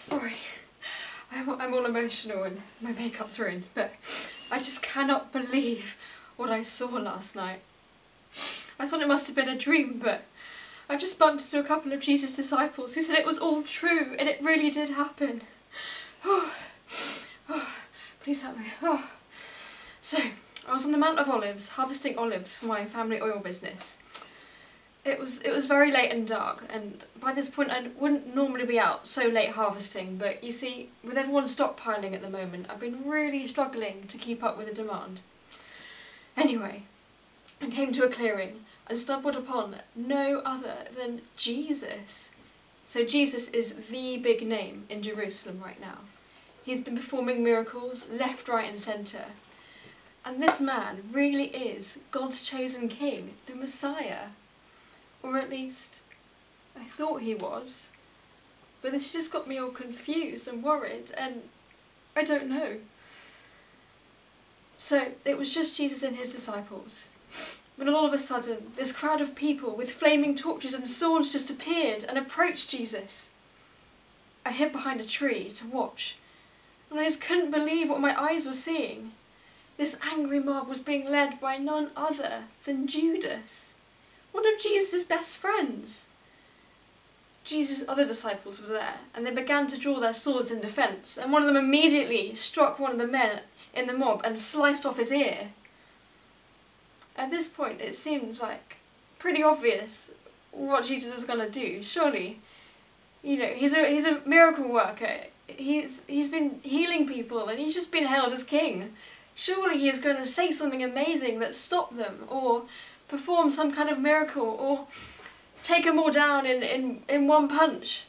Sorry, I'm all emotional and my makeup's ruined, but I just cannot believe what I saw last night. I thought it must have been a dream, but I've just bumped into a couple of Jesus' disciples who said it was all true and it really did happen. Please help me. So, I was on the Mount of Olives, harvesting olives for my family oil business. It was very late and dark, and by this point I wouldn't normally be out so late harvesting, but you see, with everyone stockpiling at the moment, I've been really struggling to keep up with the demand. Anyway, I came to a clearing and stumbled upon no other than Jesus. So Jesus is the big name in Jerusalem right now. He's been performing miracles left, right and centre. And this man really is God's chosen king, the Messiah. Or at least, I thought he was. But this just got me all confused and worried, and I don't know. So, it was just Jesus and his disciples. When all of a sudden, this crowd of people with flaming torches and swords just appeared and approached Jesus. I hid behind a tree to watch, and I just couldn't believe what my eyes were seeing. This angry mob was being led by none other than Judas, one of Jesus' best friends. Jesus' other disciples were there, and they began to draw their swords in defence, and one of them immediately struck one of the men in the mob and sliced off his ear. At this point, it seemed like pretty obvious what Jesus was going to do. Surely, you know, he's a miracle worker. He's been healing people, and he's just been hailed as king. Surely he is going to say something amazing that stopped them, or perform some kind of miracle, or take them all down in one punch.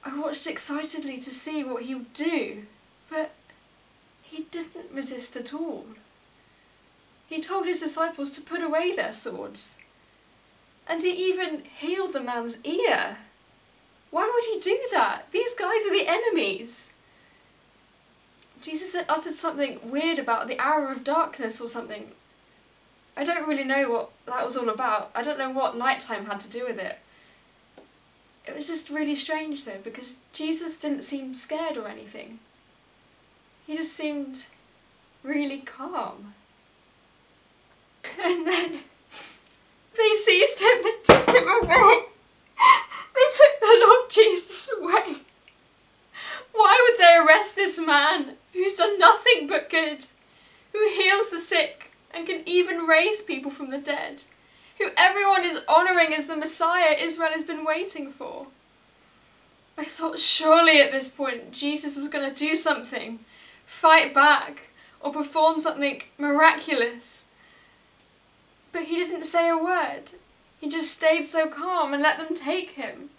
I watched excitedly to see what he would do, but he didn't resist at all. He told his disciples to put away their swords, and he even healed the man's ear. Why would he do that? These guys are the enemies. Jesus had uttered something weird about the hour of darkness or something. I don't really know what that was all about. I don't know what nighttime had to do with it. It was just really strange though, because Jesus didn't seem scared or anything. He just seemed really calm. And then they seized him and took him away. They took the Lord Jesus away. Why would they arrest this man who's done nothing but good, who heals the sick and can even raise people from the dead, who everyone is honouring as the Messiah Israel has been waiting for? I thought surely at this point Jesus was going to do something, fight back, or perform something miraculous. But he didn't say a word. He just stayed so calm and let them take him.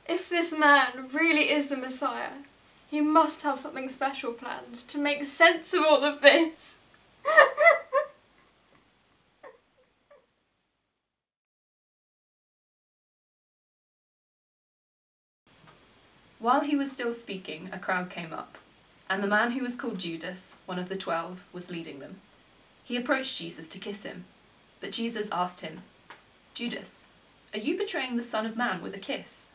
If this man really is the Messiah, he must have something special planned to make sense of all of this. While he was still speaking, a crowd came up, and the man who was called Judas, one of the 12, was leading them. He approached Jesus to kiss him, but Jesus asked him, "Judas, are you betraying the Son of Man with a kiss?"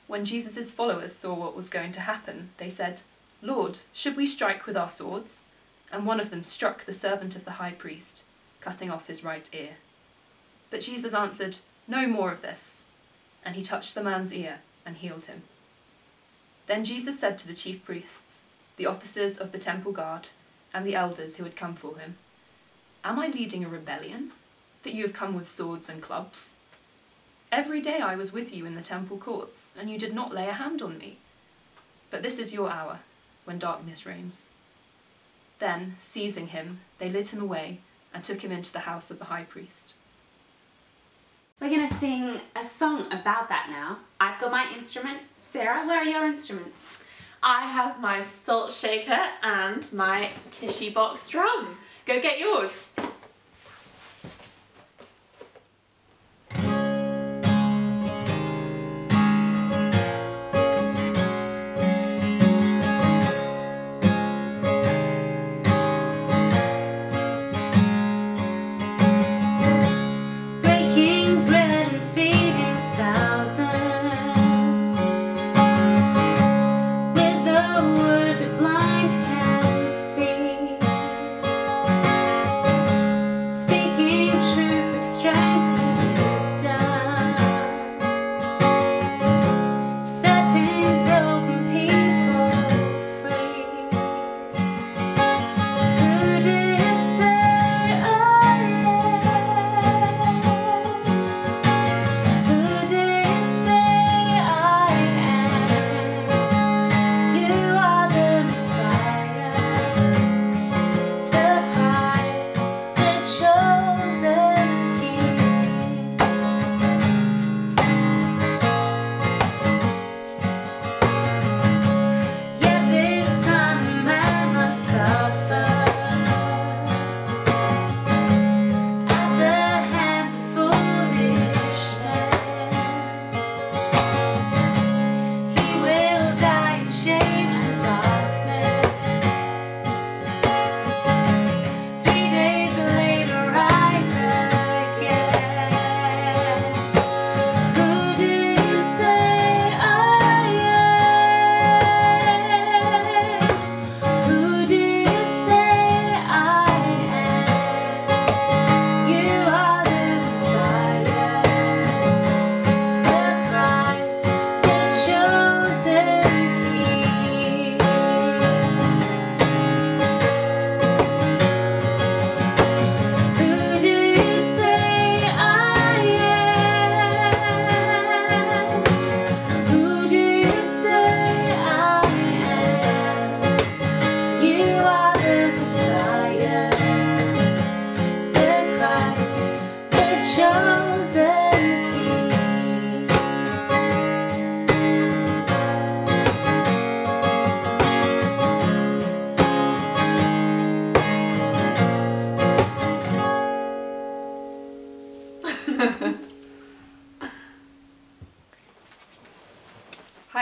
When Jesus' followers saw what was going to happen, they said, "Lord, should we strike with our swords?" And one of them struck the servant of the high priest, cutting off his right ear. But Jesus answered, "No more of this." And he touched the man's ear and healed him. Then Jesus said to the chief priests, the officers of the temple guard, and the elders who had come for him, "Am I leading a rebellion, that you have come with swords and clubs? Every day I was with you in the temple courts, and you did not lay a hand on me. But this is your hour, when darkness reigns." Then, seizing him, they led him away and took him into the house of the high priest. We're going to sing a song about that now. I've got my instrument. Sarah, where are your instruments? I have my salt shaker and my tissue box drum. Go get yours. Breaking bread and feeding thousands.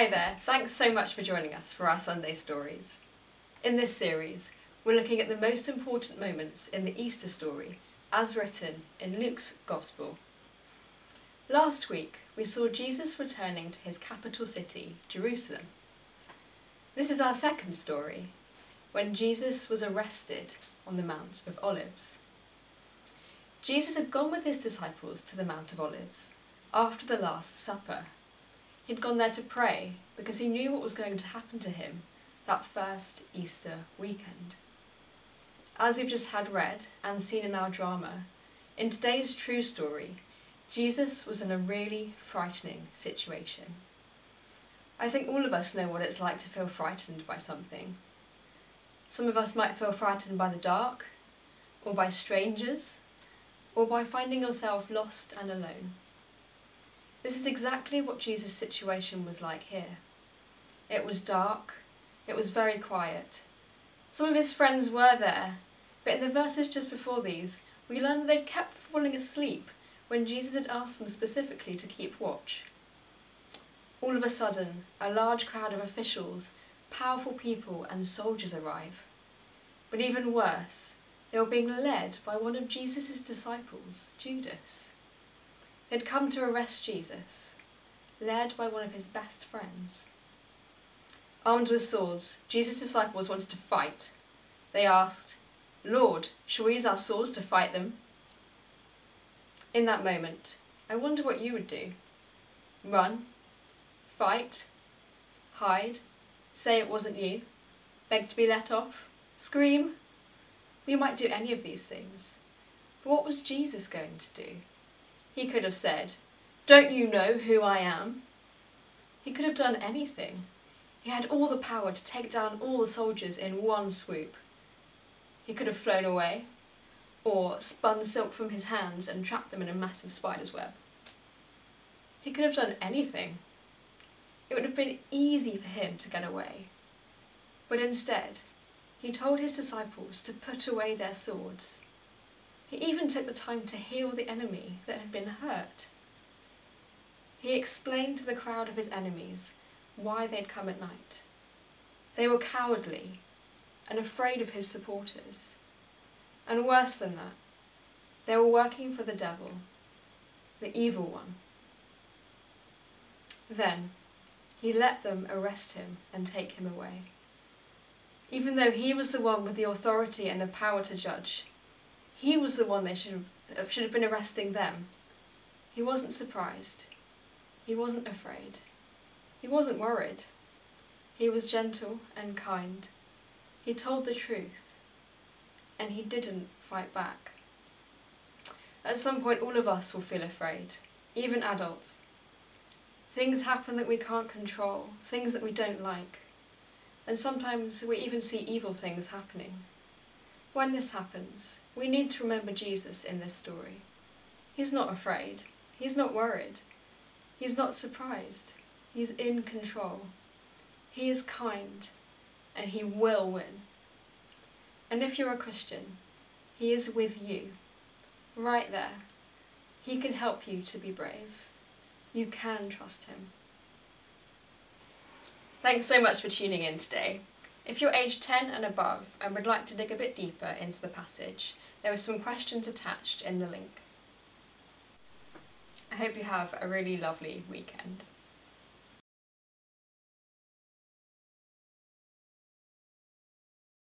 Hi there, thanks so much for joining us for our Sunday stories. In this series, we're looking at the most important moments in the Easter story as written in Luke's Gospel. Last week, we saw Jesus returning to his capital city, Jerusalem. This is our second story, when Jesus was arrested on the Mount of Olives. Jesus had gone with his disciples to the Mount of Olives after the Last Supper. He'd gone there to pray because he knew what was going to happen to him that first Easter weekend. As we've just had read and seen in our drama, in today's true story, Jesus was in a really frightening situation. I think all of us know what it's like to feel frightened by something. Some of us might feel frightened by the dark, or by strangers, or by finding yourself lost and alone. This is exactly what Jesus' situation was like here. It was dark, it was very quiet. Some of his friends were there, but in the verses just before these, we learn that they'd kept falling asleep when Jesus had asked them specifically to keep watch. All of a sudden, a large crowd of officials, powerful people and soldiers arrive. But even worse, they were being led by one of Jesus' disciples, Judas. They'd come to arrest Jesus, led by one of his best friends. Armed with swords, Jesus' disciples wanted to fight. They asked, "Lord, shall we use our swords to fight them?" In that moment, I wonder what you would do. Run? Fight? Hide? Say it wasn't you? Beg to be let off? Scream? We might do any of these things. But what was Jesus going to do? He could have said, "Don't you know who I am?" He could have done anything. He had all the power to take down all the soldiers in one swoop. He could have flown away, or spun silk from his hands and trapped them in a massive spider's web. He could have done anything. It would have been easy for him to get away. But instead, he told his disciples to put away their swords. He even took the time to heal the enemy that had been hurt. He explained to the crowd of his enemies why they'd come at night. They were cowardly and afraid of his supporters. And worse than that, they were working for the devil, the evil one. Then, he let them arrest him and take him away. Even though he was the one with the authority and the power to judge, he was the one they should have been arresting them. He wasn't surprised. He wasn't afraid. He wasn't worried. He was gentle and kind. He told the truth. And he didn't fight back. At some point, all of us will feel afraid, even adults. Things happen that we can't control, things that we don't like. And sometimes we even see evil things happening. When this happens, we need to remember Jesus in this story. He's not afraid. He's not worried. He's not surprised. He's in control. He is kind, and he will win. And if you're a Christian, he is with you, right there. He can help you to be brave. You can trust him. Thanks so much for tuning in today. If you're aged 10 and above and would like to dig a bit deeper into the passage, there are some questions attached in the link. I hope you have a really lovely weekend.